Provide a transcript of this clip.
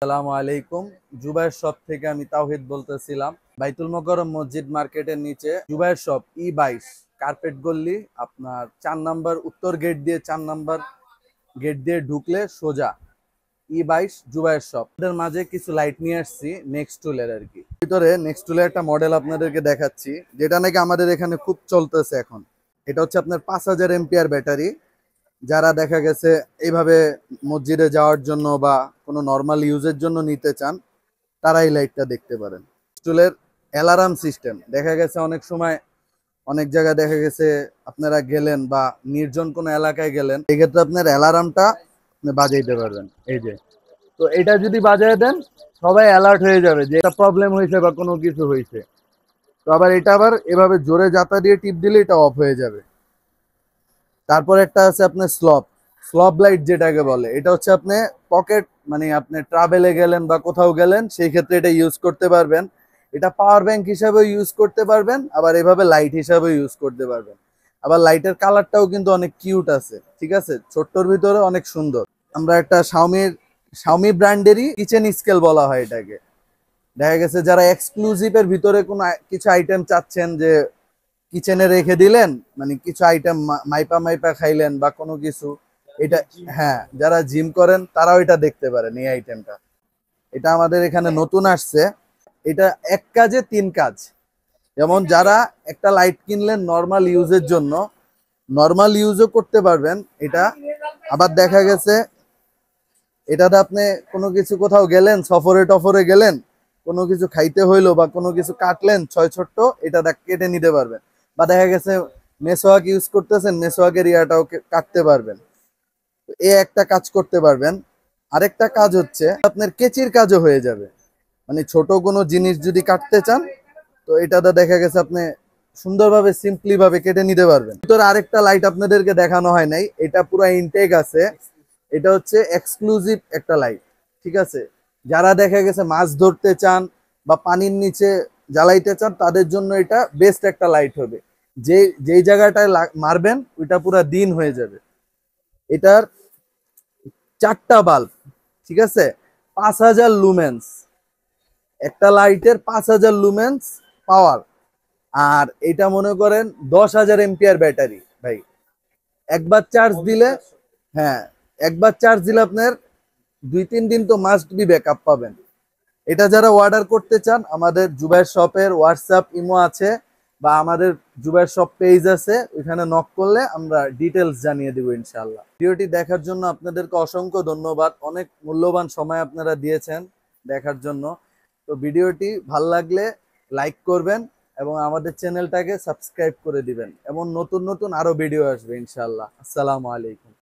আসসালামু আলাইকুম। জুবায়ের শপ থেকে আমি তাওহিদ বলতেছিলাম। বাইতুল মোকাররম মসজিদ মার্কেটের নিচে জুবায়ের শপ E22 কার্পেট গল্লি, আপনার 4 নাম্বার উত্তর গেট দিয়ে 4 নাম্বার গেট দিয়ে ঢুকলে সোজা E22 জুবায়ের শপ। এদের মাঝে কিছু লাইট নিয়ে আসছি নেক্সট টুলের আর কি। ভিতরে নেক্সট টুলের একটা মডেল আপনাদেরকে দেখাচ্ছি, যেটা নাকি আমাদের এখানে খুব চলতেছে এখন। এটা হচ্ছে আপনার 5000 এমপিআর ব্যাটারি। যারা দেখা গেছে এইভাবে মসজিদে যাওয়ার জন্য বা কোনো নর্মাল ইউজের জন্য নিতে চান, তারা এই লাইটটা দেখতে পারেন। স্টুলের অ্যালার্ম সিস্টেম দেখা গেছে অনেক সময় অনেক জায়গায় দেখা গেছে আপনারা গেলেন বা নির্জন কোনো এলাকায় গেলেন, এক্ষেত্রে আপনার অ্যালার্মটা আপনি বাজাইতে পারবেন। এই যে, তো এটা যদি বাজায় দেন, সবাই অ্যালার্ট হয়ে যাবে যে এটা প্রবলেম হয়েছে বা কোনো কিছু হয়েছে। তো আবার এটা আবার এভাবে জোরে জাতা দিয়ে টিপ দিলে এটা অফ হয়ে যাবে। তারপর একটা আছে আপনার স্লব লাইট যেটাকে বলে। এটা হচ্ছে আপনি পকেট, মানে আপনি ট্রাভেলে গেলেন বা কোথাও গেলেন, সেই ক্ষেত্রে এটা ইউজ করতে পারবেন। এটা পাওয়ার ব্যাংক হিসাবেও ইউজ করতে পারবেন, আবার এভাবে লাইট হিসাবেও ইউজ করতে পারবেন। আবার লাইটের কালারটাও কিন্তু অনেক কিউট আছে, ঠিক আছে, ছোট্টর ভিতরে অনেক সুন্দর। আমরা একটা শাওমি ব্র্যান্ডেরই কিচেন স্কেল বলা হয় এটাকে। দেখা গেছে যারা এক্সক্লুসিভের ভিতরে কোনো কিছু আইটেম চাচ্ছেন যে কিচেনে রেখে দিলেন, মানে কিছু আইটেম মাইপা মাইপা খাইলেন বা কোনো কিছু, এটা, হ্যাঁ, যারা জিম করেন তারাও এটা দেখতে পারেন এই আইটেমটা। এটা আমাদের এখানে নতুন আসছে। এটা এক কাজে 3 কাজ। যেমন যারা একটা লাইট কিনলেন নর্মাল ইউজের জন্য, নর্মাল ইউজও করতে পারবেন এটা। আবার দেখা গেছে এটাতে আপনি কোনো কিছু কোথাও গেলেন, সফরে টফরে গেলেন, কোনো কিছু খাইতে হইলো বা কোনো কিছু কাটলেন ছয় ছোট্ট, এটা কেটে নিতে পারবেন। বা দেখা গেছে মেসোয়াক ইউজ করতেছেন, মেসোয়াকের ইয়াটাও কাটতে পারবেন। এ একটা কাজ করতে পারবেন। আরেকটা কাজ হচ্ছে আপনার কেচির কাজও হয়ে যাবে। মানে ছোট কোনো জিনিস যদি কাটতে চান, তো এটাতে দেখা গেছে আপনি সুন্দরভাবে সিম্পলি ভাবে কেটে নিতে পারবেন। ভিতরে আরেকটা লাইট আপনাদেরকে দেখানো হয় নাই, এটা পুরো ইনটেক আছে। এটা হচ্ছে এক্সক্লুসিভ একটা লাইট, ঠিক আছে। যারা দেখা গেছে মাছ ধরতে চান বা পানির নিচে জ্বালাইতে চান, তাদের জন্য এটা বেস্ট একটা লাইট হবে। যেই জায়গাটায় মারবেন ওইটা পুরো দিন হয়ে যাবে। এটার 4টা বাল্ব, ঠিক আছে, 5000 লুমেন্স। একটা লাইটের 5000 লুমেন্স পাওয়ার। আর এটা মনে করেন 10,000 এমপিআর ব্যাটারি ভাই। একবার চার্জ দিলে, হ্যাঁ, একবার চার্জ দিলে আপনার 2-3 দিন তো মাস্ট বি ব্যাকআপ পাবেন। এটা যারা অর্ডার করতে চান, আমাদের জুবায়ের শপের হোয়াটসঅ্যাপ ইমো আছে বা আমাদের জুবায়ের শপ পেজ আছে, ওইখানে নক করলে আমরা ডিটেলস জানিয়ে দেবো ইনশাআল্লাহ। ভিডিওটি দেখার জন্য আপনাদেরকে অসংখ্য ধন্যবাদ। অনেক মূল্যবান সময় আপনারা দিয়েছেন দেখার জন্য। তো ভিডিওটি ভাল লাগলে লাইক করবেন এবং আমাদের চ্যানেলটাকে সাবস্ক্রাইব করে দিবেন। এমন নতুন নতুন আরো ভিডিও আসবে ইনশাআল্লাহ। আসসালামু আলাইকুম।